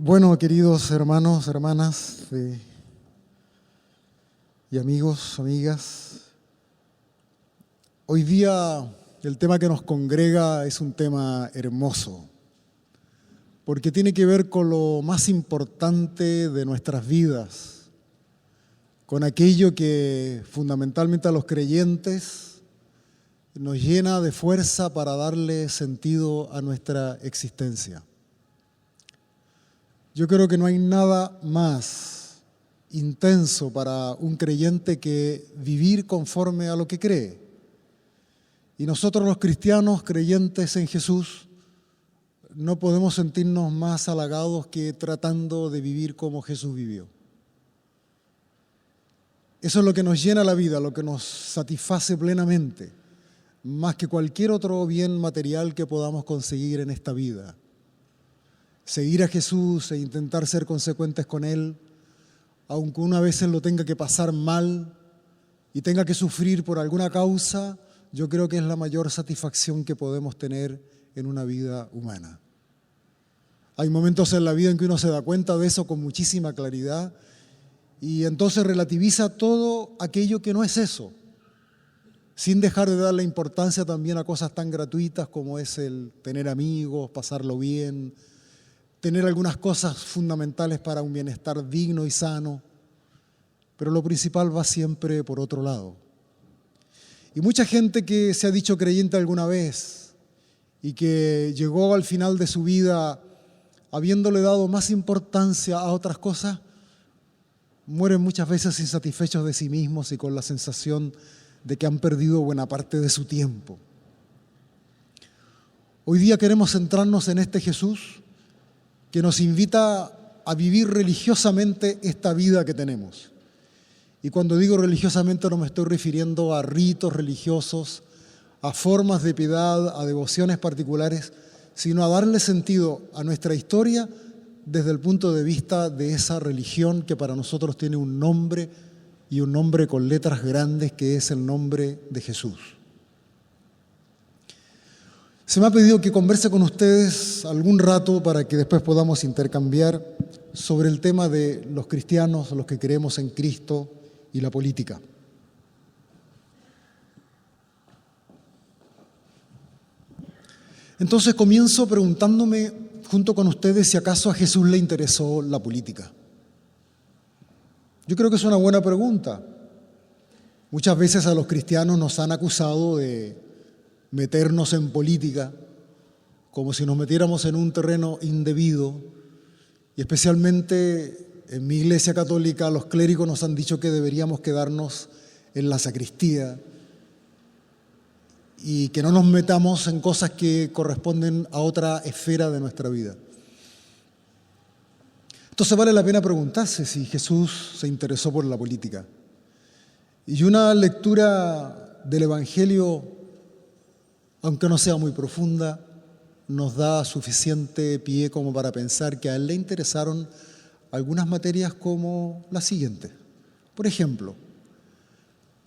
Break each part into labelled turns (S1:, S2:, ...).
S1: Bueno, queridos hermanos, hermanas y amigos, amigas, hoy día el tema que nos congrega es un tema hermoso, porque tiene que ver con lo más importante de nuestras vidas, con aquello que fundamentalmente a los creyentes nos llena de fuerza para darle sentido a nuestra existencia. Yo creo que no hay nada más intenso para un creyente que vivir conforme a lo que cree. Y nosotros los cristianos creyentes en Jesús no podemos sentirnos más halagados que tratando de vivir como Jesús vivió. Eso es lo que nos llena la vida, lo que nos satisface plenamente, más que cualquier otro bien material que podamos conseguir en esta vida. Seguir a Jesús e intentar ser consecuentes con Él, aunque una vez lo tenga que pasar mal y tenga que sufrir por alguna causa, yo creo que es la mayor satisfacción que podemos tener en una vida humana. Hay momentos en la vida en que uno se da cuenta de eso con muchísima claridad y entonces relativiza todo aquello que no es eso, sin dejar de darle importancia también a cosas tan gratuitas como es el tener amigos, pasarlo bien, tener algunas cosas fundamentales para un bienestar digno y sano, pero lo principal va siempre por otro lado. Y mucha gente que se ha dicho creyente alguna vez y que llegó al final de su vida habiéndole dado más importancia a otras cosas, mueren muchas veces insatisfechos de sí mismos y con la sensación de que han perdido buena parte de su tiempo. Hoy día queremos centrarnos en este Jesús que nos invita a vivir religiosamente esta vida que tenemos. Y cuando digo religiosamente no me estoy refiriendo a ritos religiosos, a formas de piedad, a devociones particulares, sino a darle sentido a nuestra historia desde el punto de vista de esa religión que para nosotros tiene un nombre y un nombre con letras grandes que es el nombre de Jesús. Se me ha pedido que converse con ustedes algún rato para que después podamos intercambiar sobre el tema de los cristianos, los que creemos en Cristo y la política. Entonces comienzo preguntándome junto con ustedes si acaso a Jesús le interesó la política. Yo creo que es una buena pregunta. Muchas veces a los cristianos nos han acusado de meternos en política, como si nos metiéramos en un terreno indebido, y especialmente en mi iglesia católica los clérigos nos han dicho que deberíamos quedarnos en la sacristía y que no nos metamos en cosas que corresponden a otra esfera de nuestra vida. Entonces vale la pena preguntarse si Jesús se interesó por la política. Y una lectura del Evangelio, aunque no sea muy profunda, nos da suficiente pie como para pensar que a él le interesaron algunas materias como la siguiente. Por ejemplo,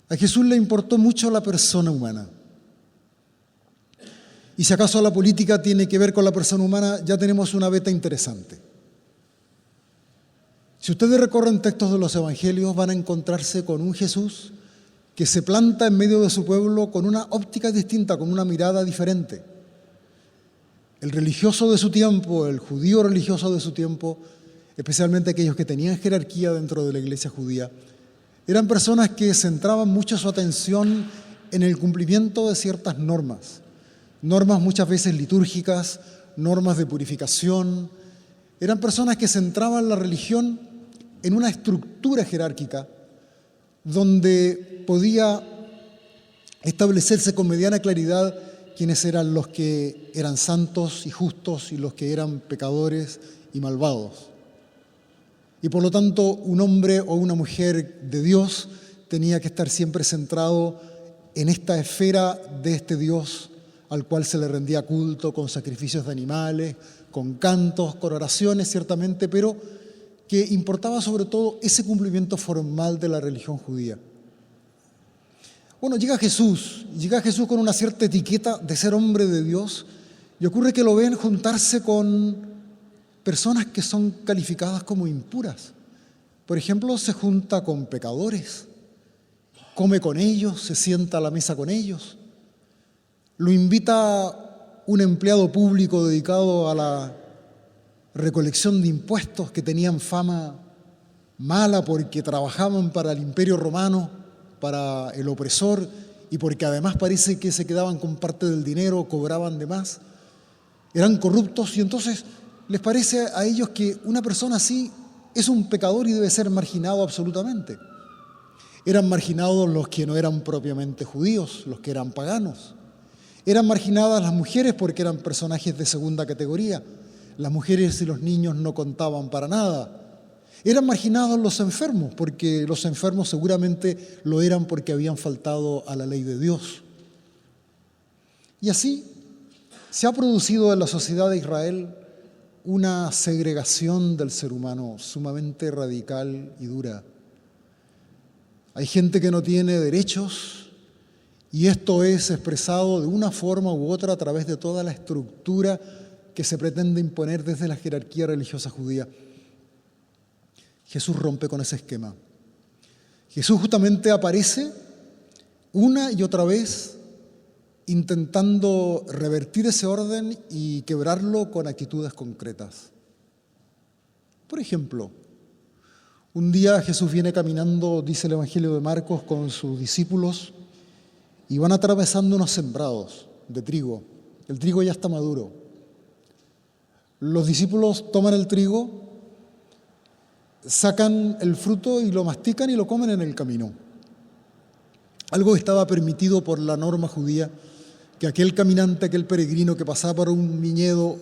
S1: a Jesús le importó mucho la persona humana. Y si acaso la política tiene que ver con la persona humana, ya tenemos una beta interesante. Si ustedes recorren textos de los evangelios, van a encontrarse con un Jesús que se planta en medio de su pueblo con una óptica distinta, con una mirada diferente. El religioso de su tiempo, el judío religioso de su tiempo, especialmente aquellos que tenían jerarquía dentro de la iglesia judía, eran personas que centraban mucho su atención en el cumplimiento de ciertas normas muchas veces litúrgicas, normas de purificación. Eran personas que centraban la religión en una estructura jerárquica donde podía establecerse con mediana claridad quiénes eran los que eran santos y justos y los que eran pecadores y malvados. Y por lo tanto, un hombre o una mujer de Dios tenía que estar siempre centrado en esta esfera de este Dios al cual se le rendía culto con sacrificios de animales, con cantos, con oraciones ciertamente, pero que importaba sobre todo ese cumplimiento formal de la religión judía. Bueno, llega Jesús con una cierta etiqueta de ser hombre de Dios y ocurre que lo ven juntarse con personas que son calificadas como impuras. Por ejemplo, se junta con pecadores, come con ellos, se sienta a la mesa con ellos. Lo invita un empleado público dedicado a la recolección de impuestos, que tenían fama mala porque trabajaban para el Imperio Romano, para el opresor, y porque además parece que se quedaban con parte del dinero, cobraban de más. Eran corruptos, y entonces les parece a ellos que una persona así es un pecador y debe ser marginado absolutamente. Eran marginados los que no eran propiamente judíos, los que eran paganos. Eran marginadas las mujeres porque eran personajes de segunda categoría. Las mujeres y los niños no contaban para nada. Eran marginados los enfermos, porque los enfermos seguramente lo eran porque habían faltado a la ley de Dios. Y así se ha producido en la sociedad de Israel una segregación del ser humano sumamente radical y dura. Hay gente que no tiene derechos, y esto es expresado de una forma u otra a través de toda la estructura que se pretende imponer desde la jerarquía religiosa judía. Jesús rompe con ese esquema. Jesús justamente aparece una y otra vez intentando revertir ese orden y quebrarlo con actitudes concretas. Por ejemplo, un día Jesús viene caminando, dice el Evangelio de Marcos, con sus discípulos, y van atravesando unos sembrados de trigo. El trigo ya está maduro. Los discípulos toman el trigo, sacan el fruto y lo mastican y lo comen en el camino. Algo que estaba permitido por la norma judía, que aquel caminante, aquel peregrino que pasaba por un viñedo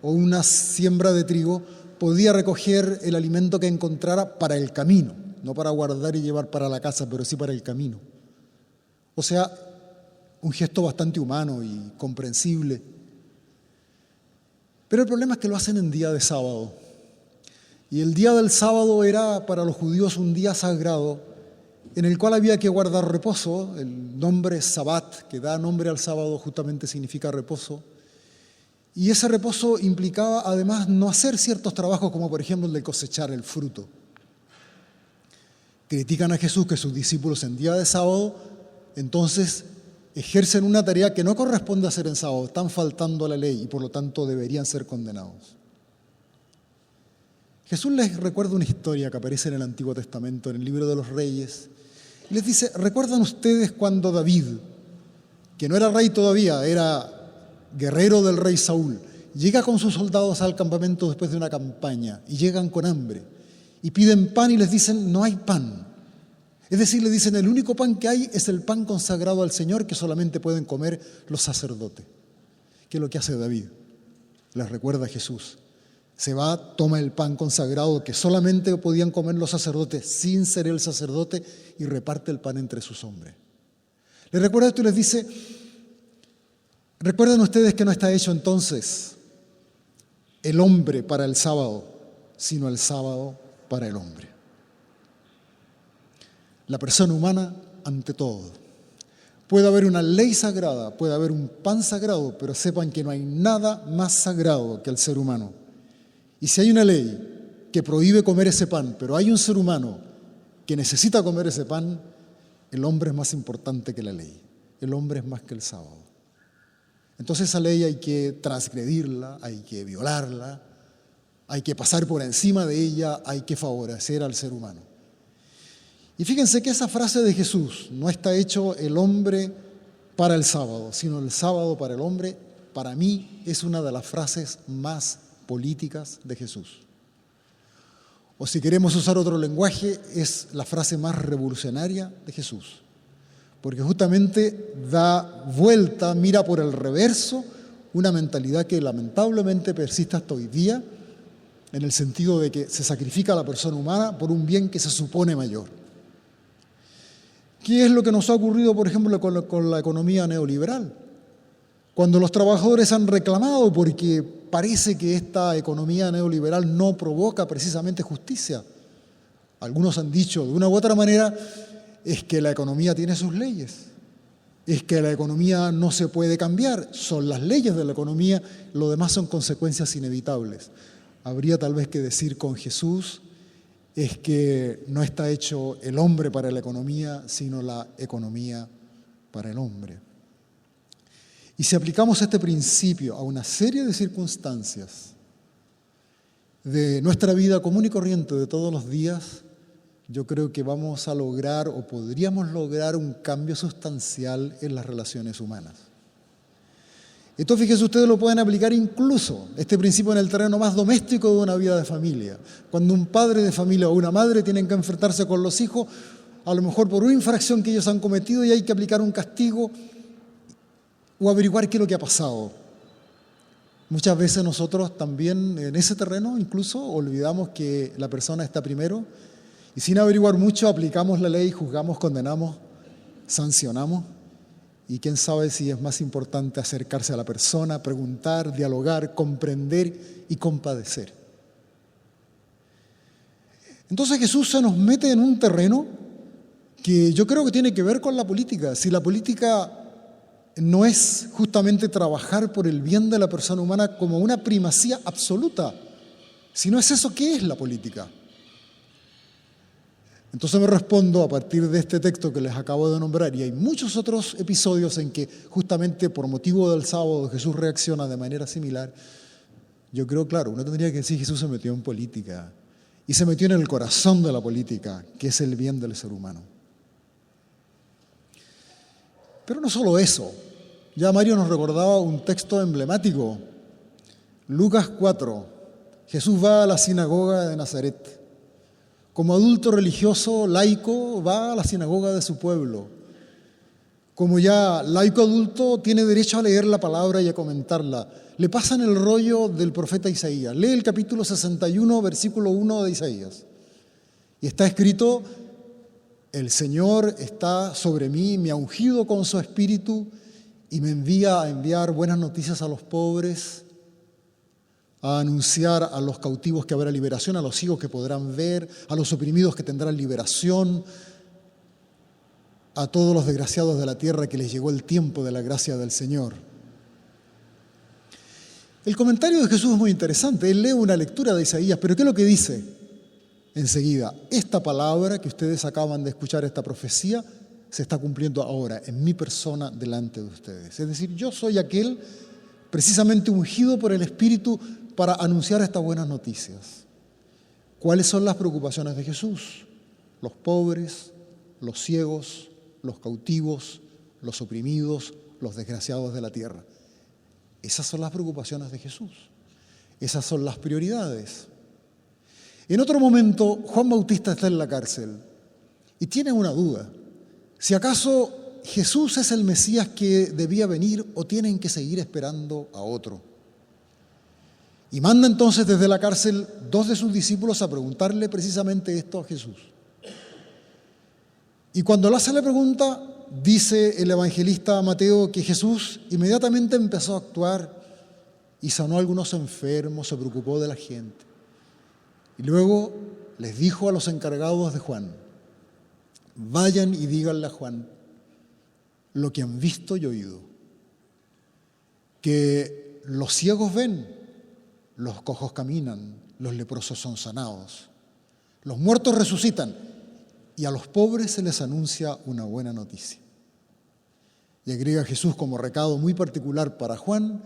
S1: o una siembra de trigo, podía recoger el alimento que encontrara para el camino, no para guardar y llevar para la casa, pero sí para el camino. O sea, un gesto bastante humano y comprensible. Pero el problema es que lo hacen en día de sábado. Y el día del sábado era para los judíos un día sagrado en el cual había que guardar reposo. El nombre Sabbat, que da nombre al sábado, justamente significa reposo. Y ese reposo implicaba además no hacer ciertos trabajos, como por ejemplo el de cosechar el fruto. Critican a Jesús que sus discípulos en día de sábado entonces ejercen una tarea que no corresponde hacer en sábado, están faltando a la ley y por lo tanto deberían ser condenados. Jesús les recuerda una historia que aparece en el Antiguo Testamento, en el libro de los Reyes, y les dice: ¿recuerdan ustedes cuando David, que no era rey todavía, era guerrero del rey Saúl, llega con sus soldados al campamento después de una campaña y llegan con hambre y piden pan y les dicen: no hay pan? Es decir, le dicen: el único pan que hay es el pan consagrado al Señor, que solamente pueden comer los sacerdotes. ¿Qué es lo que hace David? Les recuerda a Jesús. Se va, toma el pan consagrado que solamente podían comer los sacerdotes sin ser el sacerdote y reparte el pan entre sus hombres. Les recuerda esto y les dice: ¿recuerdan ustedes que no está hecho entonces el hombre para el sábado, sino el sábado para el hombre? La persona humana ante todo. Puede haber una ley sagrada, puede haber un pan sagrado, pero sepan que no hay nada más sagrado que el ser humano. Y si hay una ley que prohíbe comer ese pan, pero hay un ser humano que necesita comer ese pan, el hombre es más importante que la ley. El hombre es más que el sábado. Entonces esa ley hay que transgredirla, hay que violarla, hay que pasar por encima de ella, hay que favorecer al ser humano. Y fíjense que esa frase de Jesús: no está hecho el hombre para el sábado, sino el sábado para el hombre, para mí es una de las frases más políticas de Jesús. O si queremos usar otro lenguaje, es la frase más revolucionaria de Jesús. Porque justamente da vuelta, mira por el reverso, una mentalidad que lamentablemente persiste hasta hoy día, en el sentido de que se sacrifica a la persona humana por un bien que se supone mayor. ¿Qué es lo que nos ha ocurrido, por ejemplo, con la economía neoliberal? Cuando los trabajadores han reclamado porque parece que esta economía neoliberal no provoca precisamente justicia. Algunos han dicho de una u otra manera: es que la economía tiene sus leyes, es que la economía no se puede cambiar, son las leyes de la economía, lo demás son consecuencias inevitables. habría tal vez que decir con Jesús es que no está hecho el hombre para la economía, sino la economía para el hombre. Y si aplicamos este principio a una serie de circunstancias de nuestra vida común y corriente de todos los días, yo creo que vamos a lograr o podríamos lograr un cambio sustancial en las relaciones humanas. Esto, fíjense, ustedes lo pueden aplicar incluso, este principio, en el terreno más doméstico de una vida de familia. Cuando un padre de familia o una madre tienen que enfrentarse con los hijos, a lo mejor por una infracción que ellos han cometido, y hay que aplicar un castigo o averiguar qué es lo que ha pasado. Muchas veces nosotros también en ese terreno incluso olvidamos que la persona está primero y sin averiguar mucho aplicamos la ley, juzgamos, condenamos, sancionamos. Y quién sabe si es más importante acercarse a la persona, preguntar, dialogar, comprender y compadecer. Entonces Jesús se nos mete en un terreno que yo creo que tiene que ver con la política. Si la política no es justamente trabajar por el bien de la persona humana como una primacía absoluta, si no es eso, ¿qué es la política? Entonces me respondo a partir de este texto que les acabo de nombrar, y hay muchos otros episodios en que justamente por motivo del sábado Jesús reacciona de manera similar. Yo creo, claro, uno tendría que decir: Jesús se metió en política y se metió en el corazón de la política, que es el bien del ser humano. Pero no solo eso, ya Mario nos recordaba un texto emblemático, Lucas 4, Jesús va a la sinagoga de Nazaret. Como adulto religioso, laico, va a la sinagoga de su pueblo. Como ya laico adulto, tiene derecho a leer la palabra y a comentarla. Le pasan el rollo del profeta Isaías. Lee el capítulo 61, versículo 1 de Isaías. Y está escrito: el Señor está sobre mí, me ha ungido con su espíritu y me envía a enviar buenas noticias a los pobres, a anunciar a los cautivos que habrá liberación, a los ciegos que podrán ver, a los oprimidos que tendrán liberación, a todos los desgraciados de la tierra que les llegó el tiempo de la gracia del Señor. El comentario de Jesús es muy interesante. Él lee una lectura de Isaías, pero ¿qué es lo que dice? Enseguida, esta palabra que ustedes acaban de escuchar, esta profecía, se está cumpliendo ahora en mi persona delante de ustedes. Es decir, yo soy aquel precisamente ungido por el Espíritu para anunciar estas buenas noticias. ¿Cuáles son las preocupaciones de Jesús? Los pobres, los ciegos, los cautivos, los oprimidos, los desgraciados de la tierra. Esas son las preocupaciones de Jesús. Esas son las prioridades. En otro momento, Juan Bautista está en la cárcel y tiene una duda. Si acaso Jesús es el Mesías que debía venir o tienen que seguir esperando a otro. Y manda entonces desde la cárcel 2 de sus discípulos a preguntarle precisamente esto a Jesús. Y cuando le hace la pregunta, dice el evangelista Mateo que Jesús inmediatamente empezó a actuar y sanó a algunos enfermos, se preocupó de la gente. Y luego les dijo a los encargados de Juan: vayan y díganle a Juan lo que han visto y oído, que los ciegos ven, los cojos caminan, los leprosos son sanados, los muertos resucitan y a los pobres se les anuncia una buena noticia. Y agrega Jesús como recado muy particular para Juan: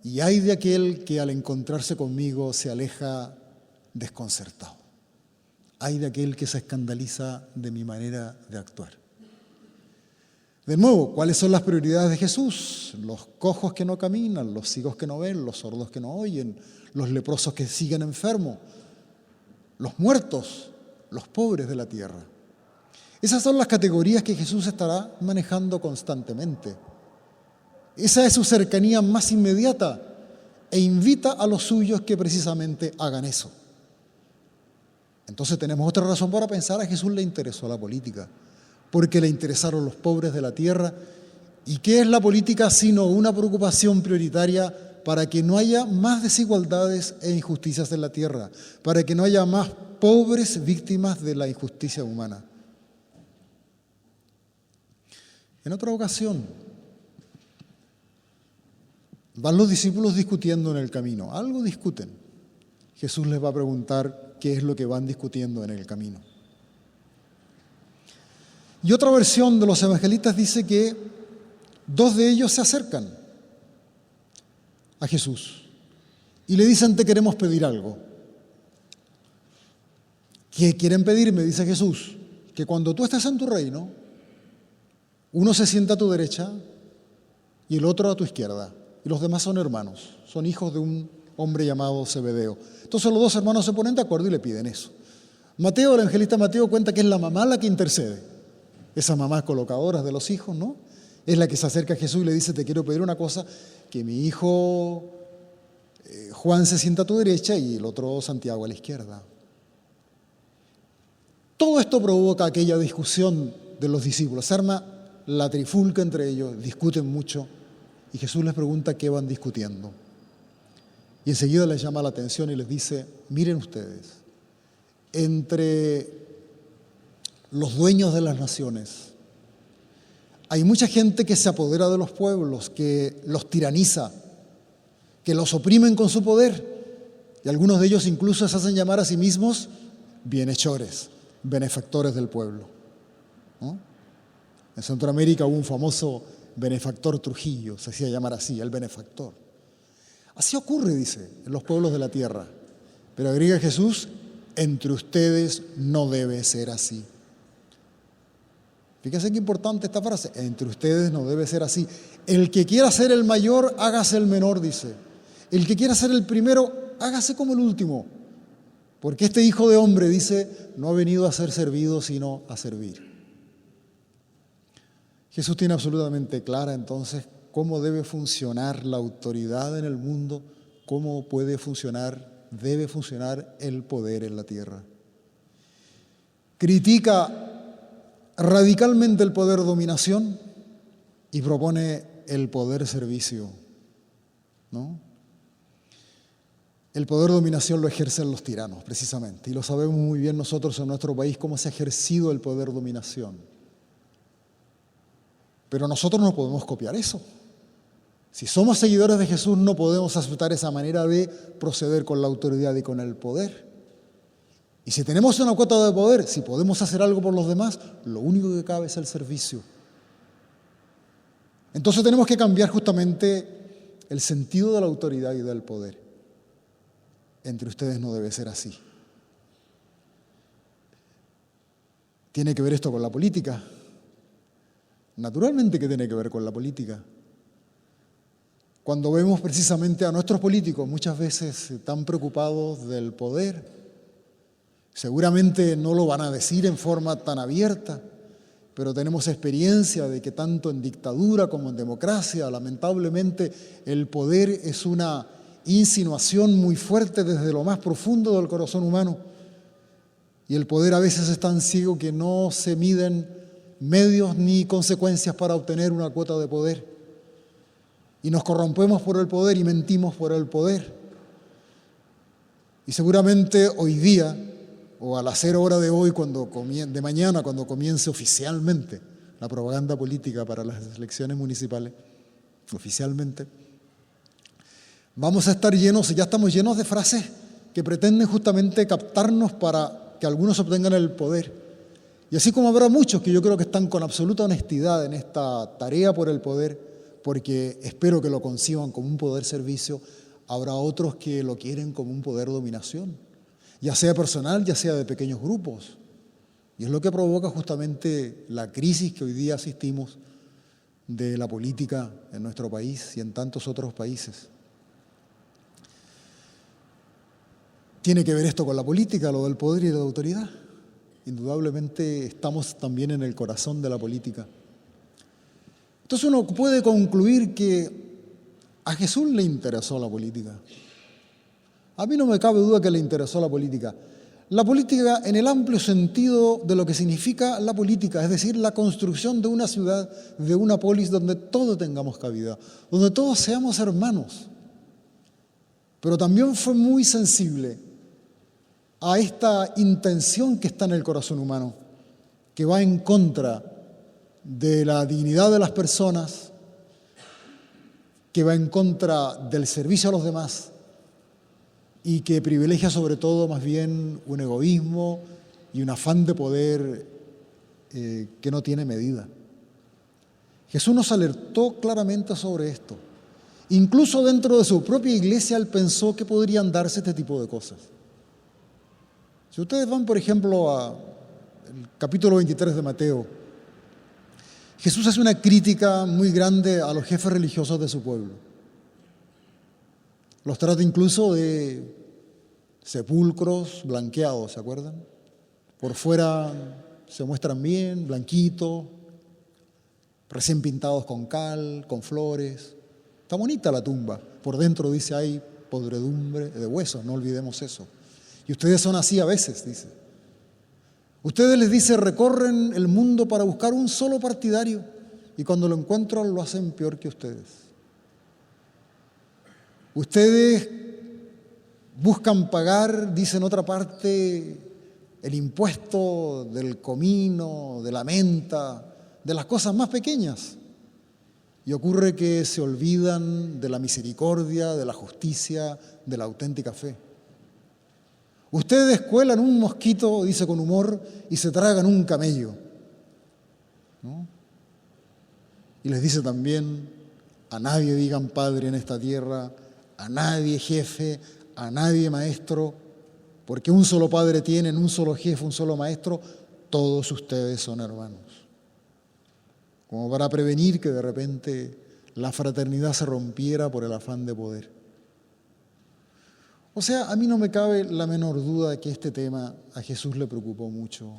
S1: y ay de aquel que al encontrarse conmigo se aleja desconcertado. Ay de aquel que se escandaliza de mi manera de actuar. De nuevo, ¿cuáles son las prioridades de Jesús? Los cojos que no caminan, los ciegos que no ven, los sordos que no oyen, los leprosos que siguen enfermos, los muertos, los pobres de la tierra. Esas son las categorías que Jesús estará manejando constantemente. Esa es su cercanía más inmediata e invita a los suyos que precisamente hagan eso. Entonces tenemos otra razón para pensar: a Jesús le interesó la política, porque le interesaron los pobres de la tierra. ¿Y qué es la política sino una preocupación prioritaria para que no haya más desigualdades e injusticias en la tierra, para que no haya más pobres víctimas de la injusticia humana? En otra ocasión, van los discípulos discutiendo en el camino, algo discuten. Jesús les va a preguntar qué es lo que van discutiendo en el camino. Y otra versión de los evangelistas dice que dos de ellos se acercan a Jesús y le dicen: te queremos pedir algo. ¿Qué quieren pedirme? Dice Jesús: que cuando tú estés en tu reino, uno se sienta a tu derecha y el otro a tu izquierda. Y los demás son hermanos, son hijos de un hombre llamado Zebedeo. Entonces los dos hermanos se ponen de acuerdo y le piden eso. Mateo, el evangelista Mateo, cuenta que es la mamá la que intercede. Esas mamás colocadoras de los hijos, ¿no? Es la que se acerca a Jesús y le dice: te quiero pedir una cosa, que mi hijo Juan se sienta a tu derecha y el otro Santiago a la izquierda. Todo esto provoca aquella discusión de los discípulos. Se arma la trifulca entre ellos, discuten mucho y Jesús les pregunta qué van discutiendo. Y enseguida les llama la atención y les dice: miren ustedes, entre los dueños de las naciones hay mucha gente que se apodera de los pueblos, que los tiraniza, que los oprimen con su poder, y algunos de ellos incluso se hacen llamar a sí mismos bienhechores, benefactores del pueblo, ¿no? En Centroamérica hubo un famoso benefactor Trujillo, se hacía llamar así, el benefactor. Así ocurre, dice, en los pueblos de la tierra. Pero agrega Jesús: entre ustedes no debe ser así. Fíjense qué importante esta frase: entre ustedes no debe ser así. El que quiera ser el mayor, hágase el menor, dice. El que quiera ser el primero, hágase como el último. Porque este Hijo de Hombre, dice, no ha venido a ser servido, sino a servir. Jesús tiene absolutamente clara entonces cómo debe funcionar la autoridad en el mundo, cómo debe funcionar el poder en la tierra. Critica radicalmente el poder dominación y propone el poder servicio, ¿no? El poder dominación lo ejercen los tiranos, precisamente, y lo sabemos muy bien nosotros en nuestro país cómo se ha ejercido el poder dominación. Pero nosotros no podemos copiar eso. Si somos seguidores de Jesús, no podemos aceptar esa manera de proceder con la autoridad y con el poder. Y si tenemos una cuota de poder, si podemos hacer algo por los demás, lo único que cabe es el servicio. Entonces tenemos que cambiar justamente el sentido de la autoridad y del poder. Entre ustedes no debe ser así. ¿Tiene que ver esto con la política? Naturalmente que tiene que ver con la política. Cuando vemos precisamente a nuestros políticos muchas veces tan preocupados del poder, seguramente no lo van a decir en forma tan abierta, pero tenemos experiencia de que tanto en dictadura como en democracia, lamentablemente, el poder es una insinuación muy fuerte desde lo más profundo del corazón humano. Y el poder a veces es tan ciego que no se miden medios ni consecuencias para obtener una cuota de poder. Y nos corrompemos por el poder y mentimos por el poder. Y seguramente hoy día, o a las 0 horas de hoy, de mañana, cuando comience oficialmente la propaganda política para las elecciones municipales, oficialmente, vamos a estar llenos, ya estamos llenos de frases que pretenden justamente captarnos para que algunos obtengan el poder. Y así como habrá muchos que yo creo que están con absoluta honestidad en esta tarea por el poder, porque espero que lo conciban como un poder servicio, habrá otros que lo quieren como un poder dominación, ya sea personal, ya sea de pequeños grupos. Y es lo que provoca justamente la crisis que hoy día asistimos de la política en nuestro país y en tantos otros países. ¿Tiene que ver esto con la política, lo del poder y de la autoridad? Indudablemente estamos también en el corazón de la política. Entonces uno puede concluir que a Jesús le interesó la política. A mí no me cabe duda que le interesó la política. La política en el amplio sentido de lo que significa la política, es decir, la construcción de una ciudad, de una polis donde todos tengamos cabida, donde todos seamos hermanos. Pero también fue muy sensible a esta intención que está en el corazón humano, que va en contra de la dignidad de las personas, que va en contra del servicio a los demás, y que privilegia sobre todo más bien un egoísmo y un afán de poder que no tiene medida. Jesús nos alertó claramente sobre esto. Incluso dentro de su propia iglesia, él pensó que podrían darse este tipo de cosas. Si ustedes van, por ejemplo, al capítulo 23 de Mateo, Jesús hace una crítica muy grande a los jefes religiosos de su pueblo. Los trata incluso de sepulcros blanqueados, ¿se acuerdan? Por fuera se muestran bien, blanquitos, recién pintados con cal, con flores. Está bonita la tumba. Por dentro dice, hay podredumbre de huesos, no olvidemos eso. Y ustedes son así a veces, dice. Ustedes, les dice, recorren el mundo para buscar un solo partidario y cuando lo encuentran lo hacen peor que ustedes. Ustedes buscan pagar, dice en otra parte, el impuesto del comino, de la menta, de las cosas más pequeñas. Y ocurre que se olvidan de la misericordia, de la justicia, de la auténtica fe. Ustedes cuelan un mosquito, dice con humor, y se tragan un camello, ¿no? Y les dice también, a nadie digan padre en esta tierra, a nadie jefe, a nadie maestro, porque un solo padre tienen, un solo jefe, un solo maestro, todos ustedes son hermanos. Como para prevenir que de repente la fraternidad se rompiera por el afán de poder. O sea, a mí no me cabe la menor duda de que este tema a Jesús le preocupó mucho.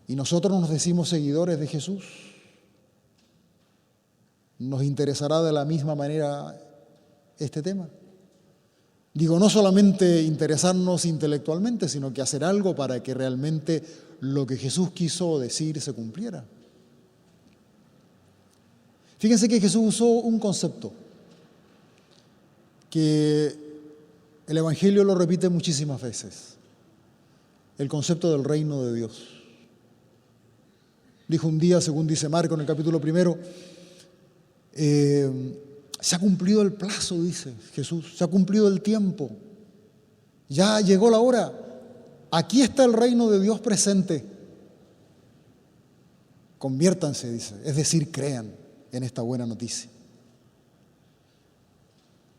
S1: Y nosotros nos decimos seguidores de Jesús. ¿Nos interesará de la misma manera este tema? Digo, no solamente interesarnos intelectualmente, sino que hacer algo para que realmente lo que Jesús quiso decir se cumpliera. Fíjense que Jesús usó un concepto que el Evangelio lo repite muchísimas veces, el concepto del reino de Dios. Dijo un día, según dice Marcos en el capítulo 1, se ha cumplido el plazo, dice Jesús, se ha cumplido el tiempo, ya llegó la hora, aquí está el reino de Dios presente. Conviértanse, dice, es decir, crean en esta buena noticia.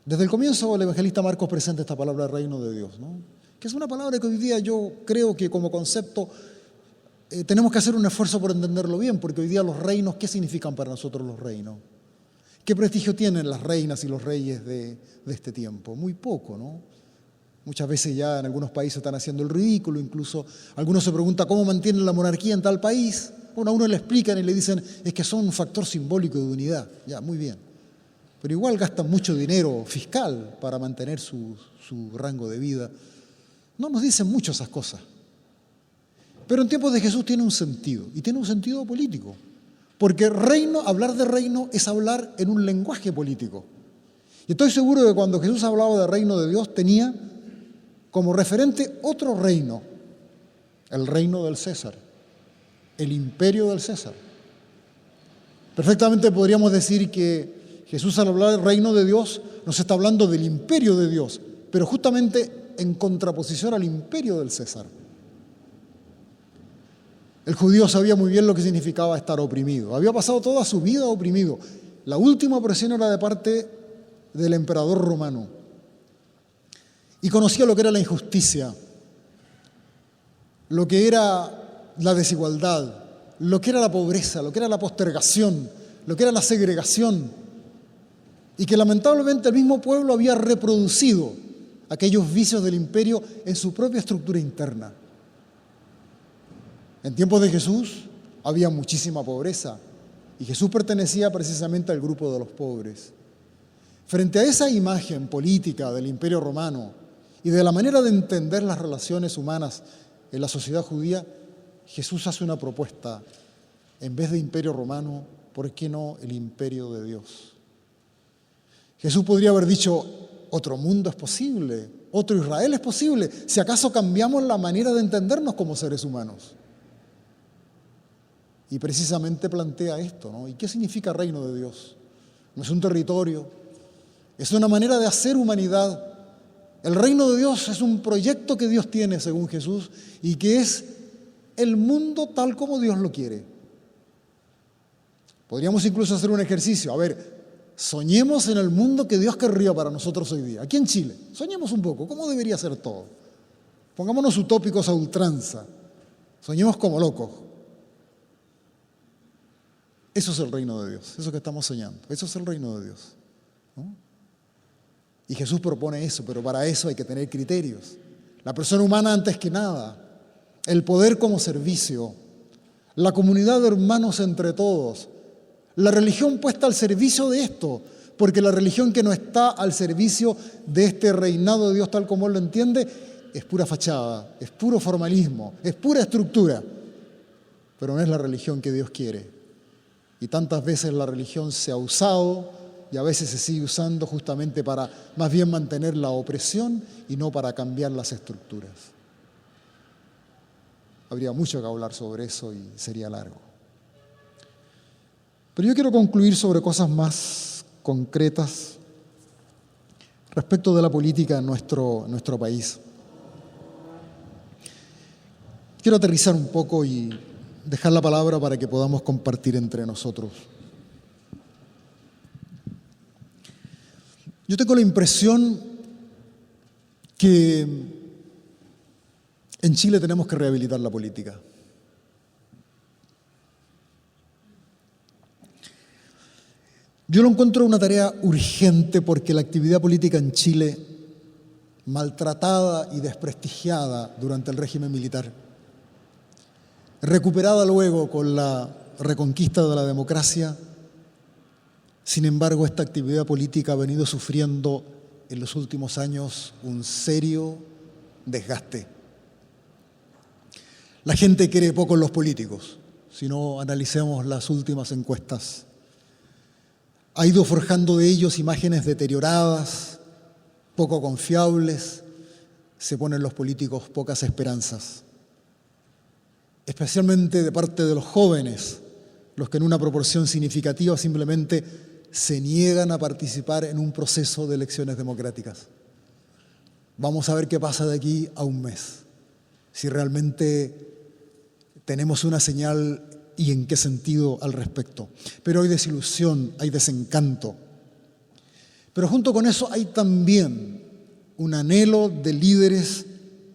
S1: Desde el comienzo el evangelista Marcos presenta esta palabra reino de Dios, ¿no? Que es una palabra que hoy día yo creo que como concepto tenemos que hacer un esfuerzo por entenderlo bien, porque hoy día los reinos, ¿qué significan para nosotros los reinos? ¿Qué prestigio tienen las reinas y los reyes de este tiempo? Muy poco, ¿no? Muchas veces ya en algunos países están haciendo el ridículo, incluso algunos se preguntan cómo mantienen la monarquía en tal país. Bueno, a uno le explican y le dicen, es que son un factor simbólico de unidad. Ya, muy bien. Pero igual gastan mucho dinero fiscal para mantener su rango de vida. No nos dicen mucho esas cosas. Pero en tiempos de Jesús tiene un sentido, y tiene un sentido político. Porque reino, hablar de reino es hablar en un lenguaje político. Y estoy seguro de que cuando Jesús hablaba de reino de Dios tenía como referente otro reino, el reino del César, el imperio del César. Perfectamente podríamos decir que Jesús al hablar del reino de Dios nos está hablando del imperio de Dios, pero justamente en contraposición al imperio del César. El judío sabía muy bien lo que significaba estar oprimido. Había pasado toda su vida oprimido. La última opresión era de parte del emperador romano. Y conocía lo que era la injusticia, lo que era la desigualdad, lo que era la pobreza, lo que era la postergación, lo que era la segregación. Y que lamentablemente el mismo pueblo había reproducido aquellos vicios del imperio en su propia estructura interna. En tiempos de Jesús había muchísima pobreza y Jesús pertenecía precisamente al grupo de los pobres. Frente a esa imagen política del imperio romano y de la manera de entender las relaciones humanas en la sociedad judía, Jesús hace una propuesta. En vez de imperio romano, ¿por qué no el imperio de Dios? Jesús podría haber dicho, otro mundo es posible, otro Israel es posible, si acaso cambiamos la manera de entendernos como seres humanos. Y precisamente plantea esto, ¿no? ¿Y qué significa reino de Dios? No es un territorio, es una manera de hacer humanidad, El reino de Dios es un proyecto que Dios tiene según Jesús y que es el mundo tal como Dios lo quiere. Podríamos incluso hacer un ejercicio. A ver, soñemos en el mundo que Dios querría para nosotros hoy día, aquí en Chile. Soñemos un poco, ¿cómo debería ser todo? Pongámonos utópicos a ultranza. Soñemos como locos. Eso es el reino de Dios, eso que estamos soñando. Eso es el reino de Dios, ¿no? Y Jesús propone eso, pero para eso hay que tener criterios. La persona humana antes que nada, el poder como servicio, la comunidad de hermanos entre todos, la religión puesta al servicio de esto, porque la religión que no está al servicio de este reinado de Dios tal como Él lo entiende, es pura fachada, es puro formalismo, es pura estructura, pero no es la religión que Dios quiere. Y tantas veces la religión se ha usado y a veces se sigue usando justamente para más bien mantener la opresión y no para cambiar las estructuras. Habría mucho que hablar sobre eso y sería largo. Pero yo quiero concluir sobre cosas más concretas respecto de la política en nuestro país. Quiero aterrizar un poco y dejar la palabra para que podamos compartir entre nosotros. Yo tengo la impresión que en Chile tenemos que rehabilitar la política. Yo lo encuentro una tarea urgente porque la actividad política en Chile, maltratada y desprestigiada durante el régimen militar, recuperada luego con la reconquista de la democracia, sin embargo, esta actividad política ha venido sufriendo en los últimos años un serio desgaste. La gente cree poco en los políticos, si no analicemos las últimas encuestas. Ha ido forjando de ellos imágenes deterioradas, poco confiables, se ponen los políticos pocas esperanzas. Especialmente de parte de los jóvenes, los que en una proporción significativa simplemente se niegan a participar en un proceso de elecciones democráticas. Vamos a ver qué pasa de aquí a un mes, si realmente tenemos una señal y en qué sentido al respecto. Pero hay desilusión, hay desencanto. Pero junto con eso hay también un anhelo de líderes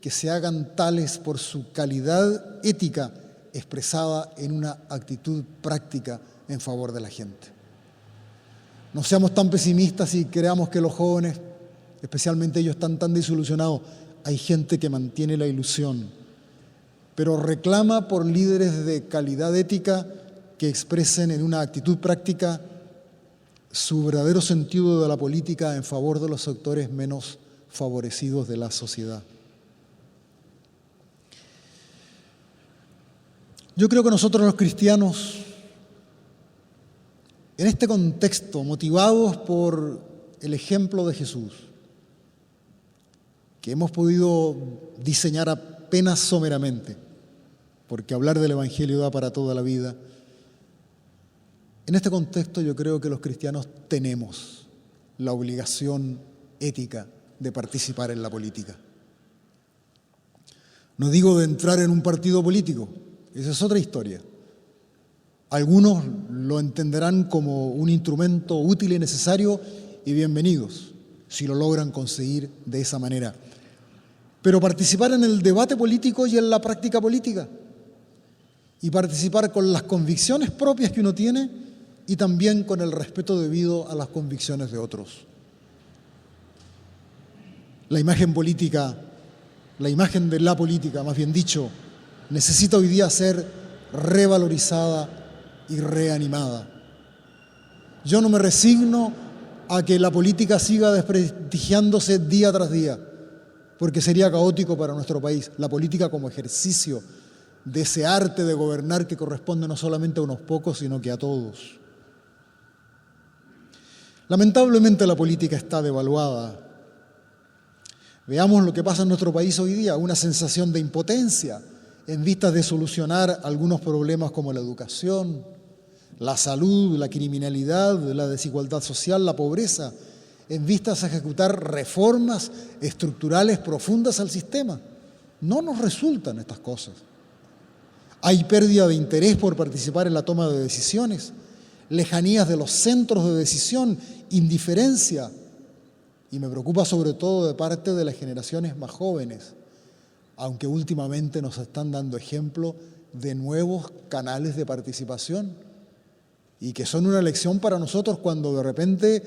S1: que se hagan tales por su calidad ética expresada en una actitud práctica en favor de la gente. No seamos tan pesimistas y creamos que los jóvenes, especialmente ellos, están tan desilusionados. Hay gente que mantiene la ilusión, pero reclama por líderes de calidad ética que expresen en una actitud práctica su verdadero sentido de la política en favor de los sectores menos favorecidos de la sociedad. Yo creo que nosotros los cristianos, en este contexto, motivados por el ejemplo de Jesús, que hemos podido diseñar apenas someramente, porque hablar del Evangelio da para toda la vida, en este contexto yo creo que los cristianos tenemos la obligación ética de participar en la política. No digo de entrar en un partido político, esa es otra historia. Algunos lo entenderán como un instrumento útil y necesario y bienvenidos, si lo logran conseguir de esa manera. Pero participar en el debate político y en la práctica política, y participar con las convicciones propias que uno tiene y también con el respeto debido a las convicciones de otros. La imagen política, la imagen de la política, más bien dicho, necesita hoy día ser revalorizada y reanimada. Yo no me resigno a que la política siga desprestigiándose día tras día, porque sería caótico para nuestro país. La política como ejercicio de ese arte de gobernar que corresponde no solamente a unos pocos, sino que a todos. Lamentablemente la política está devaluada. Veamos lo que pasa en nuestro país hoy día, una sensación de impotencia en vistas de solucionar algunos problemas como la educación, la salud, la criminalidad, la desigualdad social, la pobreza, en vistas a ejecutar reformas estructurales profundas al sistema. No nos resultan estas cosas. Hay pérdida de interés por participar en la toma de decisiones, lejanías de los centros de decisión, indiferencia, y me preocupa sobre todo de parte de las generaciones más jóvenes, aunque últimamente nos están dando ejemplo de nuevos canales de participación y que son una lección para nosotros cuando de repente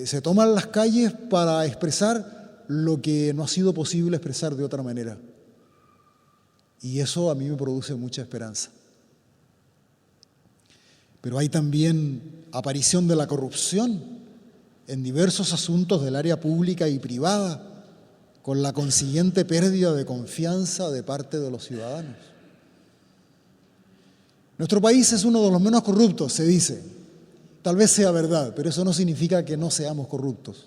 S1: se toman las calles para expresar lo que no ha sido posible expresar de otra manera. Y eso a mí me produce mucha esperanza. Pero hay también aparición de la corrupción en diversos asuntos del área pública y privada, con la consiguiente pérdida de confianza de parte de los ciudadanos. Nuestro país es uno de los menos corruptos, se dice. Tal vez sea verdad, pero eso no significa que no seamos corruptos.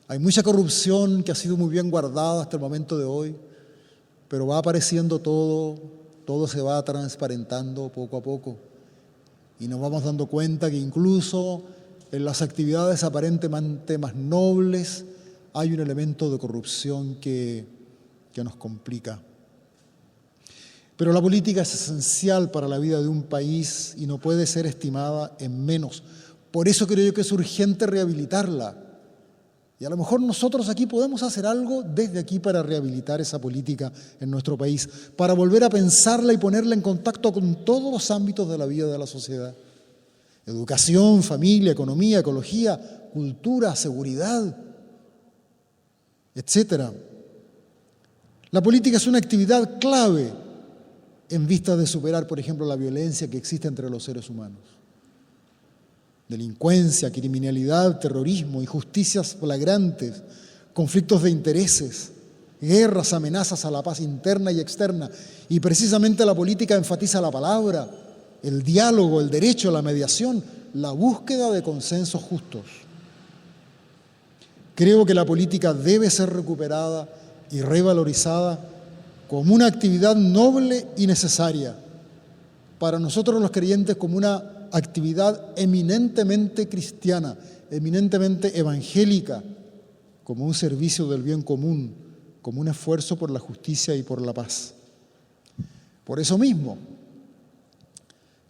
S1: Hay mucha corrupción que ha sido muy bien guardada hasta el momento de hoy, pero va apareciendo todo se va transparentando poco a poco. Y nos vamos dando cuenta que incluso en las actividades aparentemente más nobles hay un elemento de corrupción que nos complica. Pero la política es esencial para la vida de un país y no puede ser estimada en menos. Por eso creo yo que es urgente rehabilitarla. Y a lo mejor nosotros aquí podemos hacer algo desde aquí para rehabilitar esa política en nuestro país, para volver a pensarla y ponerla en contacto con todos los ámbitos de la vida de la sociedad. Educación, familia, economía, ecología, cultura, seguridad, etcétera. La política es una actividad clave en vista de superar, por ejemplo, la violencia que existe entre los seres humanos. Delincuencia, criminalidad, terrorismo, injusticias flagrantes, conflictos de intereses, guerras, amenazas a la paz interna y externa. Y precisamente la política enfatiza la palabra, el diálogo, el derecho, la mediación, la búsqueda de consensos justos. Creo que la política debe ser recuperada y revalorizada como una actividad noble y necesaria. Para nosotros los creyentes como una actividad eminentemente cristiana, eminentemente evangélica, como un servicio del bien común, como un esfuerzo por la justicia y por la paz. Por eso mismo,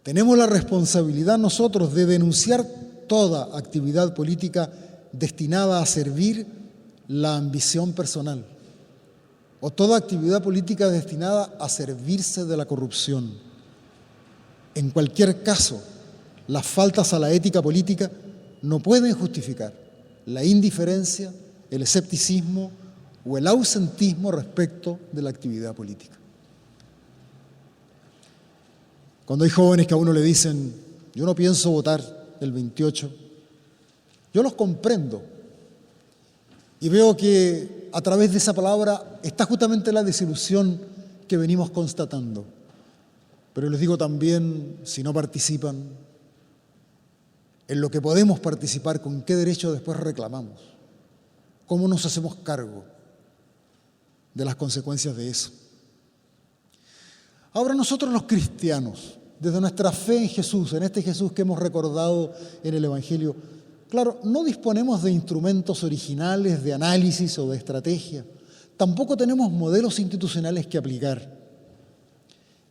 S1: tenemos la responsabilidad nosotros de denunciar toda actividad política destinada a servir la ambición personal o toda actividad política destinada a servirse de la corrupción. En cualquier caso, las faltas a la ética política no pueden justificar la indiferencia, el escepticismo o el ausentismo respecto de la actividad política. Cuando hay jóvenes que a uno le dicen, yo no pienso votar el 28, yo los comprendo y veo que a través de esa palabra está justamente la desilusión que venimos constatando. Pero les digo también, si no participan, en lo que podemos participar, con qué derecho después reclamamos, cómo nos hacemos cargo de las consecuencias de eso. Ahora nosotros los cristianos, desde nuestra fe en Jesús, en este Jesús que hemos recordado en el Evangelio, claro, no disponemos de instrumentos originales de análisis o de estrategia, tampoco tenemos modelos institucionales que aplicar,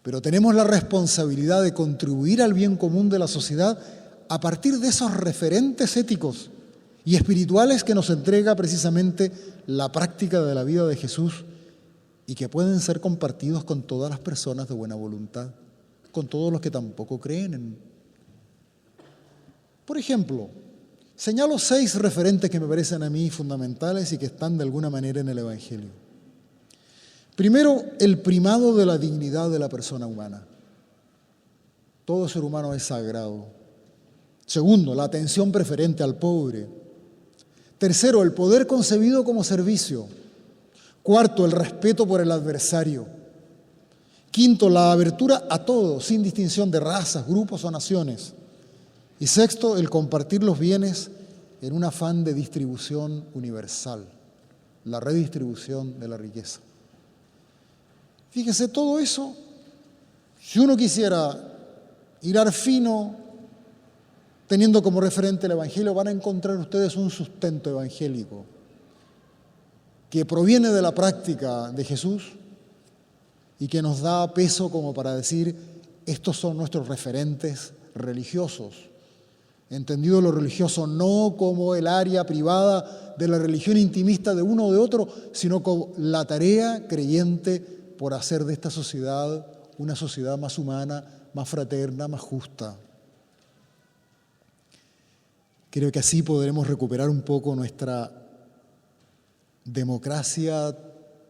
S1: pero tenemos la responsabilidad de contribuir al bien común de la sociedad a partir de esos referentes éticos y espirituales que nos entrega precisamente la práctica de la vida de Jesús y que pueden ser compartidos con todas las personas de buena voluntad, con todos los que tampoco creen en. Por ejemplo, señalo 6 referentes que me parecen a mí fundamentales y que están de alguna manera en el Evangelio. Primero, el primado de la dignidad de la persona humana. Todo ser humano es sagrado. Segundo, la atención preferente al pobre. Tercero, el poder concebido como servicio. Cuarto, el respeto por el adversario. Quinto, la abertura a todos, sin distinción de razas, grupos o naciones. Y sexto, el compartir los bienes en un afán de distribución universal, la redistribución de la riqueza. Fíjese, todo eso, si uno quisiera hilar fino, teniendo como referente el Evangelio, van a encontrar ustedes un sustento evangélico que proviene de la práctica de Jesús y que nos da peso como para decir, estos son nuestros referentes religiosos. Entendido lo religioso no como el área privada de la religión intimista de uno o de otro, sino como la tarea creyente por hacer de esta sociedad una sociedad más humana, más fraterna, más justa. Creo que así podremos recuperar un poco nuestra democracia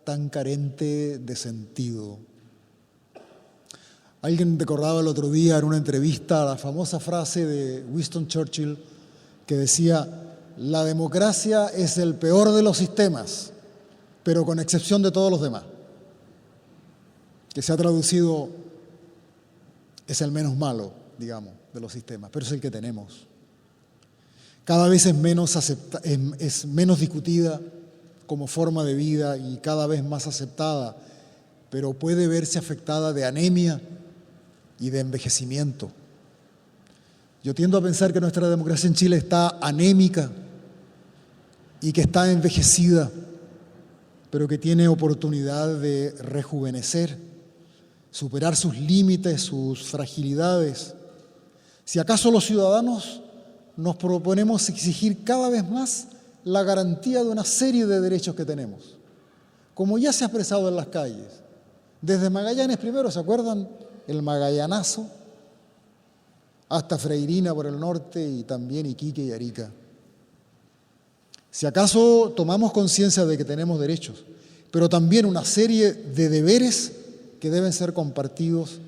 S1: tan carente de sentido. Alguien recordaba el otro día en una entrevista la famosa frase de Winston Churchill que decía: la democracia es el peor de los sistemas, pero con excepción de todos los demás. Que se ha traducido, es el menos malo, digamos, de los sistemas, pero es el que tenemos. Cada vez es menos discutida como forma de vida y cada vez más aceptada, pero puede verse afectada de anemia y de envejecimiento. Yo tiendo a pensar que nuestra democracia en Chile está anémica y que está envejecida, pero que tiene oportunidad de rejuvenecer, superar sus límites, sus fragilidades. Si acaso los ciudadanos nos proponemos exigir cada vez más la garantía de una serie de derechos que tenemos, como ya se ha expresado en las calles, desde Magallanes primero, ¿se acuerdan? El Magallanazo, hasta Freirina por el norte y también Iquique y Arica. Si acaso tomamos conciencia de que tenemos derechos, pero también una serie de deberes que deben ser compartidos,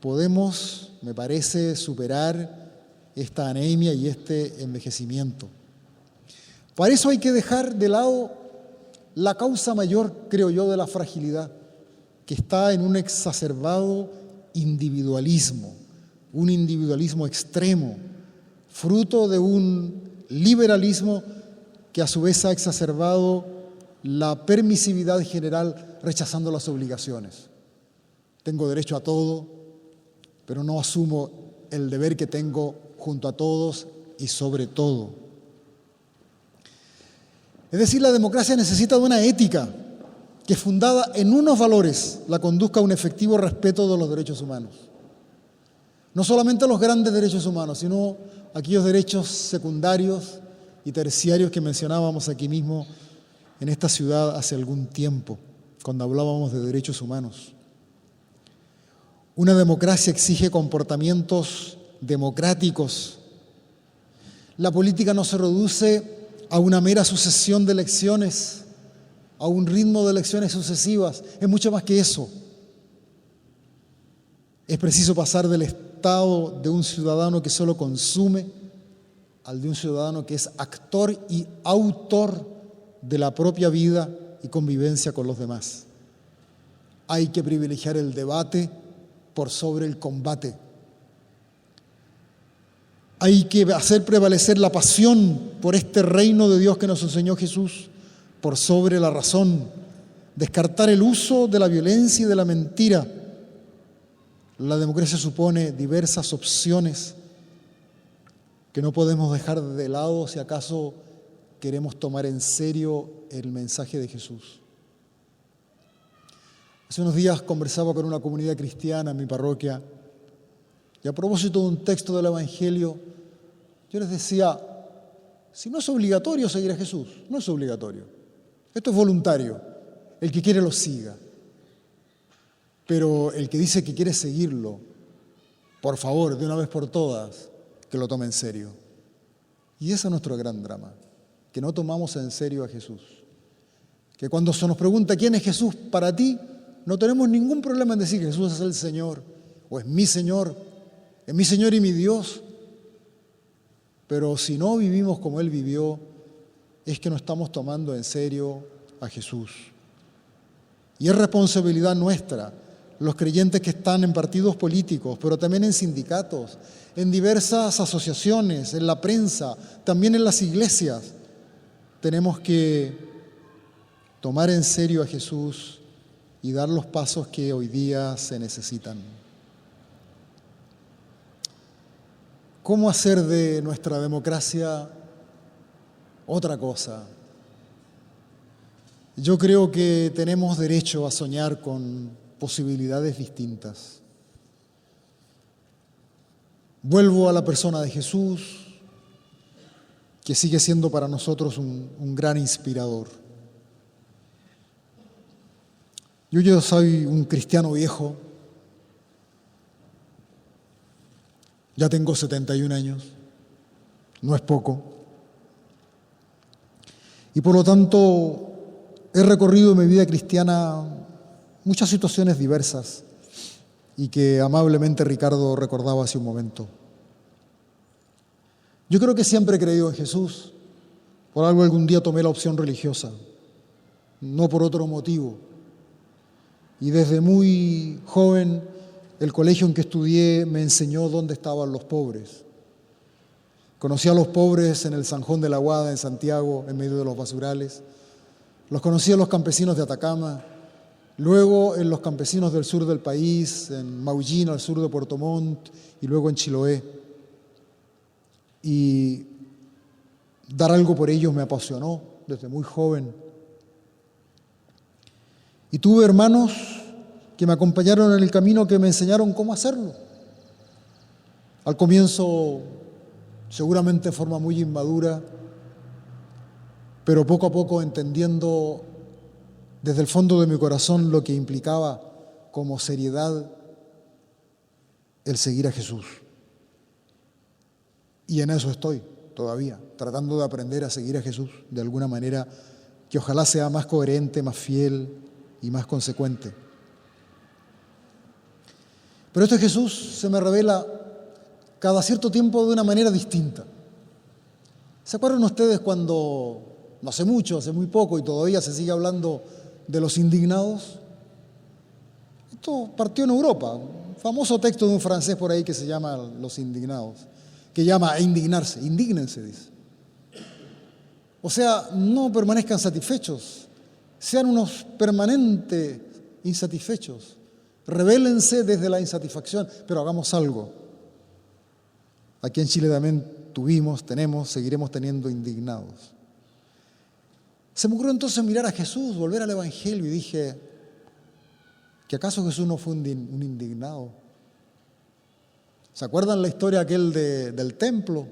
S1: podemos, me parece, superar esta anemia y este envejecimiento. Para eso hay que dejar de lado la causa mayor, creo yo, de la fragilidad, que está en un exacerbado individualismo, un individualismo extremo, fruto de un liberalismo que a su vez ha exacerbado la permisividad general, rechazando las obligaciones. Tengo derecho a todo, pero no asumo el deber que tengo junto a todos y sobre todo. Es decir, la democracia necesita de una ética que, fundada en unos valores, la conduzca a un efectivo respeto de los derechos humanos. No solamente los grandes derechos humanos, sino aquellos derechos secundarios y terciarios que mencionábamos aquí mismo en esta ciudad hace algún tiempo, cuando hablábamos de derechos humanos. Una democracia exige comportamientos democráticos. La política no se reduce a una mera sucesión de elecciones, a un ritmo de elecciones sucesivas. Es mucho más que eso. Es preciso pasar del estado de un ciudadano que solo consume al de un ciudadano que es actor y autor de la propia vida y convivencia con los demás. Hay que privilegiar el debate por sobre el combate. Hay que hacer prevalecer la pasión por este reino de Dios que nos enseñó Jesús por sobre la razón, descartar el uso de la violencia y de la mentira. La democracia supone diversas opciones que no podemos dejar de lado si acaso queremos tomar en serio el mensaje de Jesús. Hace unos días conversaba con una comunidad cristiana en mi parroquia y a propósito de un texto del Evangelio, yo les decía, si no es obligatorio seguir a Jesús, no es obligatorio. Esto es voluntario. El que quiere lo siga. Pero el que dice que quiere seguirlo, por favor, de una vez por todas, que lo tome en serio. Y ese es nuestro gran drama, que no tomamos en serio a Jesús. Que cuando se nos pregunta quién es Jesús para ti, no tenemos ningún problema en decir que Jesús es el Señor, o es mi Señor y mi Dios. Pero si no vivimos como Él vivió, es que no estamos tomando en serio a Jesús. Y es responsabilidad nuestra, los creyentes que están en partidos políticos, pero también en sindicatos, en diversas asociaciones, en la prensa, también en las iglesias. Tenemos que tomar en serio a Jesús y dar los pasos que hoy día se necesitan. ¿Cómo hacer de nuestra democracia otra cosa? Yo creo que tenemos derecho a soñar con posibilidades distintas. Vuelvo a la persona de Jesús, que sigue siendo para nosotros un gran inspirador. Yo soy un cristiano viejo, ya tengo 71 años, no es poco, y por lo tanto he recorrido en mi vida cristiana muchas situaciones diversas y que amablemente Ricardo recordaba hace un momento. Yo creo que siempre he creído en Jesús, por algo algún día tomé la opción religiosa, no por otro motivo. Y desde muy joven, el colegio en que estudié me enseñó dónde estaban los pobres. Conocí a los pobres en el Zanjón de la Aguada, en Santiago, en medio de los basurales. Los conocí a los campesinos de Atacama, luego en los campesinos del sur del país, en Maullín, al sur de Puerto Montt, y luego en Chiloé. Y dar algo por ellos me apasionó desde muy joven. Y tuve hermanos que me acompañaron en el camino, que me enseñaron cómo hacerlo. Al comienzo, seguramente de forma muy inmadura, pero poco a poco entendiendo desde el fondo de mi corazón lo que implicaba como seriedad el seguir a Jesús. Y en eso estoy todavía, tratando de aprender a seguir a Jesús de alguna manera que ojalá sea más coherente, más fiel y más consecuente. Pero este Jesús se me revela cada cierto tiempo de una manera distinta. ¿Se acuerdan ustedes cuando, no hace mucho, hace muy poco, y todavía se sigue hablando de los indignados? Esto partió en Europa, un famoso texto de un francés por ahí que se llama Los Indignados, que llama a indignarse, indígnense, dice. O sea, no permanezcan satisfechos, sean unos permanentes insatisfechos, rebélense desde la insatisfacción, pero hagamos algo. Aquí en Chile también tenemos, seguiremos teniendo indignados. Se me ocurrió entonces mirar a Jesús, volver al Evangelio, y dije, ¿que acaso Jesús no fue un indignado? ¿Se acuerdan la historia aquel del templo?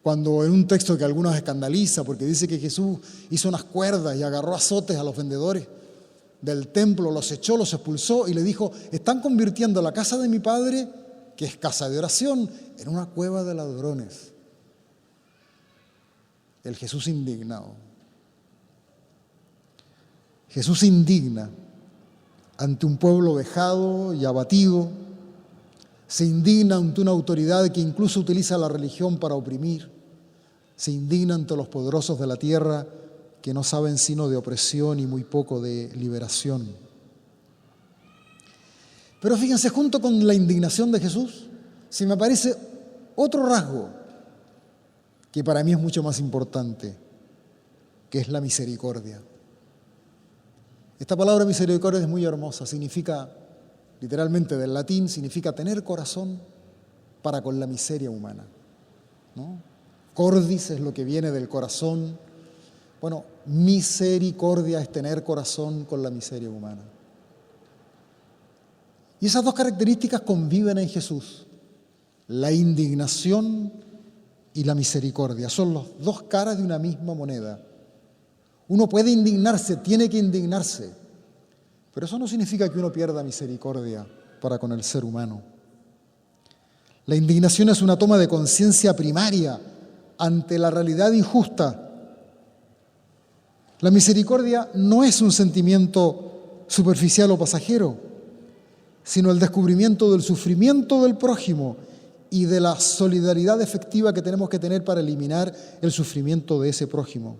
S1: Cuando en un texto que a algunos escandaliza, porque dice que Jesús hizo unas cuerdas y agarró azotes a los vendedores del templo, los echó, los expulsó y le dijo, están convirtiendo la casa de mi padre, que es casa de oración, en una cueva de ladrones. El Jesús indignado. Jesús indigna ante un pueblo vejado y abatido, se indigna ante una autoridad que incluso utiliza la religión para oprimir, se indigna ante los poderosos de la tierra que no saben sino de opresión y muy poco de liberación. Pero fíjense, junto con la indignación de Jesús, se me aparece otro rasgo que para mí es mucho más importante, que es la misericordia. Esta palabra misericordia es muy hermosa, significa, literalmente del latín, significa tener corazón para con la miseria humana, ¿no? Cordis es lo que viene del corazón. Bueno, misericordia es tener corazón con la miseria humana. Y esas dos características conviven en Jesús, la indignación y la misericordia. Son las dos caras de una misma moneda. Uno puede indignarse, tiene que indignarse, pero eso no significa que uno pierda misericordia para con el ser humano. La indignación es una toma de conciencia primaria ante la realidad injusta. La misericordia no es un sentimiento superficial o pasajero, sino el descubrimiento del sufrimiento del prójimo y de la solidaridad efectiva que tenemos que tener para eliminar el sufrimiento de ese prójimo.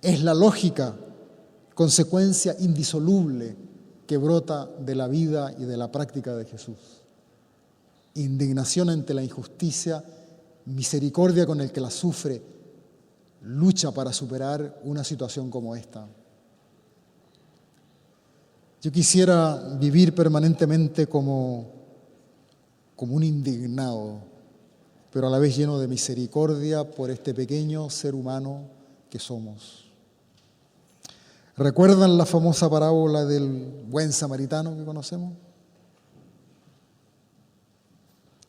S1: Es la lógica, consecuencia indisoluble que brota de la vida y de la práctica de Jesús. Indignación ante la injusticia, misericordia con el que la sufre, lucha para superar una situación como esta. Yo quisiera vivir permanentemente como un indignado pero a la vez lleno de misericordia por este pequeño ser humano que somos. ¿Recuerdan la famosa parábola del buen samaritano que conocemos?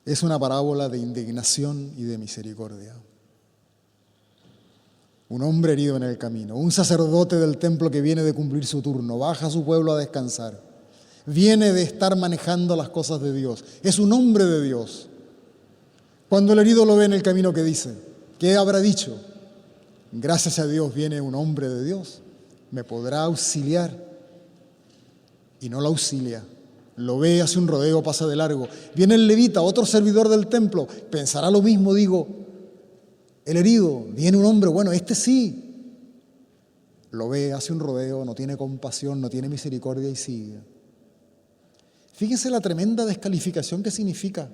S1: Es una parábola de indignación y de misericordia. Un hombre herido en el camino, un sacerdote del templo que viene de cumplir su turno, baja a su pueblo a descansar, viene de estar manejando las cosas de Dios, es un hombre de Dios. Cuando el herido lo ve en el camino, ¿qué dice? ¿Qué habrá dicho? Gracias a Dios viene un hombre de Dios, me podrá auxiliar. Y no lo auxilia. Lo ve, hace un rodeo, pasa de largo. Viene el levita, otro servidor del templo, pensará lo mismo, digo, el herido, viene un hombre, bueno, este sí. Lo ve, hace un rodeo, no tiene compasión, no tiene misericordia y sigue. Fíjense la tremenda descalificación que significa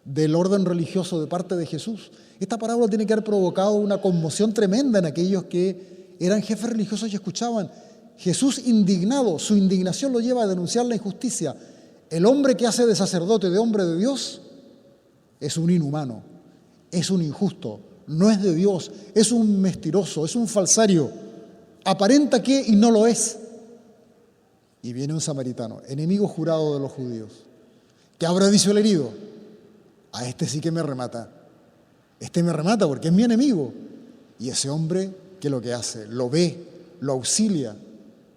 S1: del orden religioso de parte de Jesús. Esta parábola tiene que haber provocado una conmoción tremenda en aquellos que eran jefes religiosos y escuchaban. Jesús indignado, su indignación lo lleva a denunciar la injusticia. El hombre que hace de sacerdote, de hombre de Dios, es un inhumano, es un injusto, no es de Dios, es un mentiroso, es un falsario. Aparenta que y no lo es. Y viene un samaritano, enemigo jurado de los judíos. ¿Qué habrá dicho el herido? A este sí que me remata. Este me remata porque es mi enemigo. Y ese hombre, ¿qué es lo que hace? Lo ve, lo auxilia,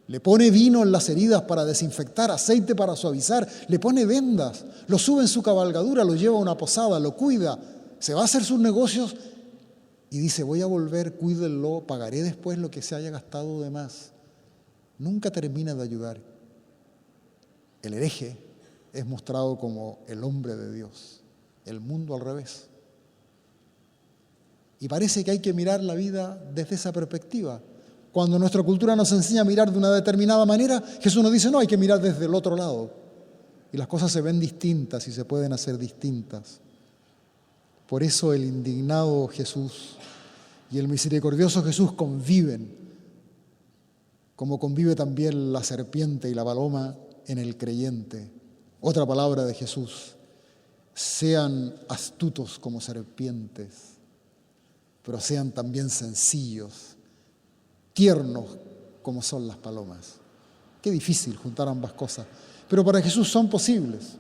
S1: le pone vino en las heridas para desinfectar, aceite para suavizar, le pone vendas, lo sube en su cabalgadura, lo lleva a una posada, lo cuida, se va a hacer sus negocios y dice, voy a volver, cuídenlo, pagaré después lo que se haya gastado de más. Nunca termina de ayudar. El hereje es mostrado como el hombre de Dios, el mundo al revés. Y parece que hay que mirar la vida desde esa perspectiva. Cuando nuestra cultura nos enseña a mirar de una determinada manera, Jesús nos dice, no, hay que mirar desde el otro lado. Y las cosas se ven distintas y se pueden hacer distintas. Por eso el indignado Jesús y el misericordioso Jesús conviven, como convive también la serpiente y la paloma en el creyente. Otra palabra de Jesús, sean astutos como serpientes, pero sean también sencillos, tiernos como son las palomas. Qué difícil juntar ambas cosas, pero para Jesús son posibles.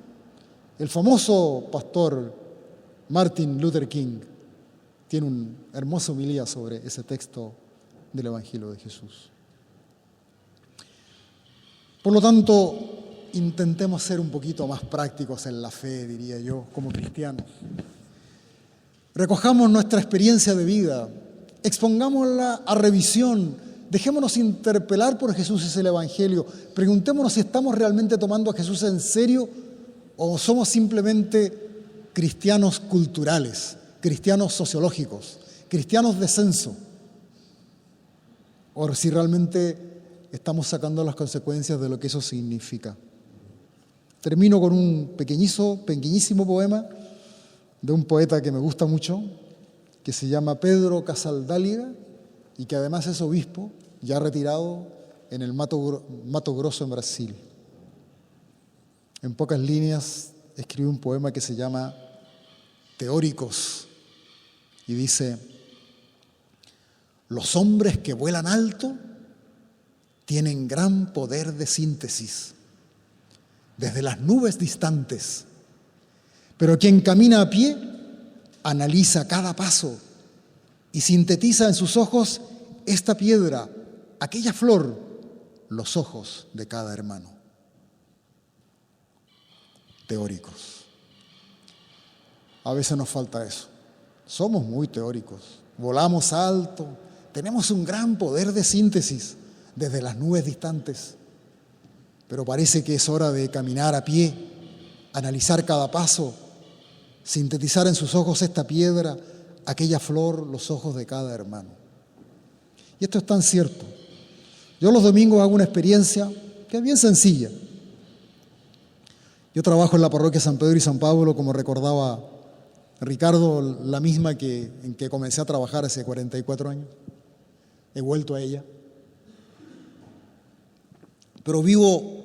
S1: El famoso pastor Martin Luther King tiene una hermosa homilía sobre ese texto del Evangelio de Jesús. Por lo tanto, intentemos ser un poquito más prácticos en la fe, diría yo, como cristianos. Recojamos nuestra experiencia de vida, expongámosla a revisión, dejémonos interpelar por Jesús y el Evangelio, preguntémonos si estamos realmente tomando a Jesús en serio o somos simplemente cristianos culturales, cristianos sociológicos, cristianos de censo, o si realmente estamos sacando las consecuencias de lo que eso significa. Termino con un pequeñísimo poema de un poeta que me gusta mucho, que se llama Pedro Casaldáliga y que además es obispo, ya retirado en el Mato Grosso en Brasil. En pocas líneas escribe un poema que se llama Teóricos y dice: los hombres que vuelan alto tienen gran poder de síntesis desde las nubes distantes, pero quien camina a pie analiza cada paso y sintetiza en sus ojos esta piedra, aquella flor, los ojos de cada hermano. Teóricos. A veces nos falta eso. Somos muy teóricos, volamos alto, tenemos un gran poder de síntesis desde las nubes distantes, pero parece que es hora de caminar a pie, analizar cada paso, sintetizar en sus ojos esta piedra, aquella flor, los ojos de cada hermano. Y esto es tan cierto. Yo los domingos hago una experiencia que es bien sencilla. Yo trabajo en la parroquia San Pedro y San Pablo, como recordaba Ricardo, la misma en que comencé a trabajar hace 44 años. He vuelto a ella. Pero vivo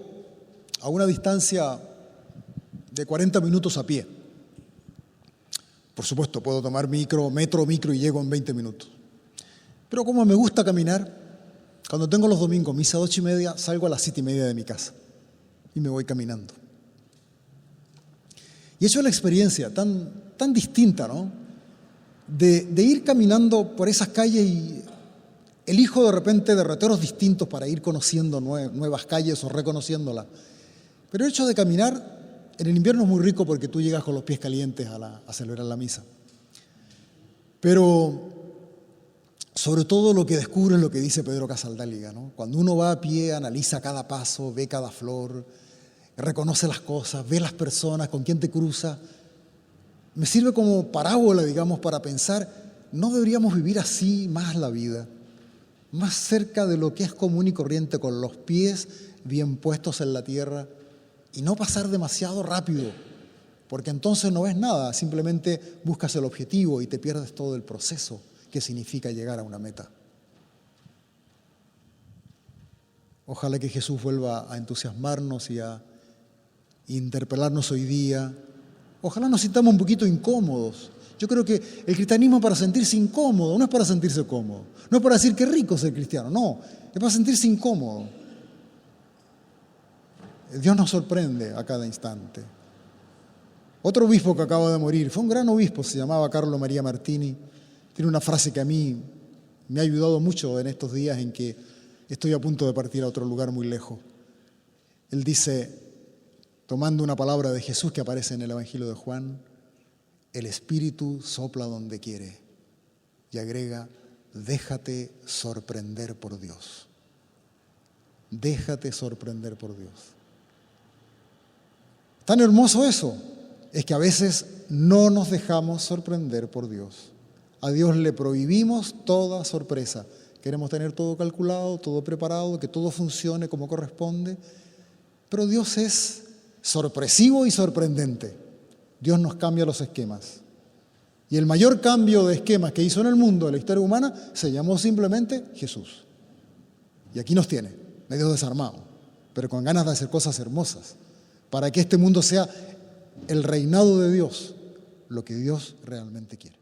S1: a una distancia de 40 minutos a pie. Por supuesto, puedo tomar metro y llego en 20 minutos. Pero como me gusta caminar, cuando tengo los domingos, misa 8:30, salgo a las 7:30 de mi casa y me voy caminando. Y he hecho la experiencia tan distinta, ¿no? De ir caminando por esas calles y elijo de repente derroteros distintos para ir conociendo nuevas calles o reconociéndolas. Pero el hecho de caminar en el invierno es muy rico porque tú llegas con los pies calientes a celebrar la misa. Pero sobre todo lo que descubre es lo que dice Pedro Casaldáliga, ¿no? Cuando uno va a pie, analiza cada paso, ve cada flor, reconoce las cosas, ve las personas, con quién te cruza. Me sirve como parábola, digamos, para pensar, ¿no deberíamos vivir así más la vida? Más cerca de lo que es común y corriente, con los pies bien puestos en la tierra y no pasar demasiado rápido, porque entonces no ves nada, simplemente buscas el objetivo y te pierdes todo el proceso que significa llegar a una meta. Ojalá que Jesús vuelva a entusiasmarnos y a interpelarnos hoy día. Ojalá nos sintamos un poquito incómodos. Yo creo que el cristianismo es para sentirse incómodo, no es para sentirse cómodo. No es para decir qué rico ser cristiano, no, es para sentirse incómodo. Dios nos sorprende a cada instante. Otro obispo que acaba de morir, fue un gran obispo, se llamaba Carlo María Martini. Tiene una frase que a mí me ha ayudado mucho en estos días en que estoy a punto de partir a otro lugar muy lejos. Él dice, tomando una palabra de Jesús que aparece en el Evangelio de Juan, el Espíritu sopla donde quiere, y agrega, déjate sorprender por Dios. Déjate sorprender por Dios. Tan hermoso eso, es que a veces no nos dejamos sorprender por Dios. A Dios le prohibimos toda sorpresa. Queremos tener todo calculado, todo preparado, que todo funcione como corresponde, pero Dios es sorpresivo y sorprendente. Dios nos cambia los esquemas. Y el mayor cambio de esquemas que hizo en el mundo, en la historia humana, se llamó simplemente Jesús. Y aquí nos tiene, medio desarmados, pero con ganas de hacer cosas hermosas, para que este mundo sea el reinado de Dios, lo que Dios realmente quiere.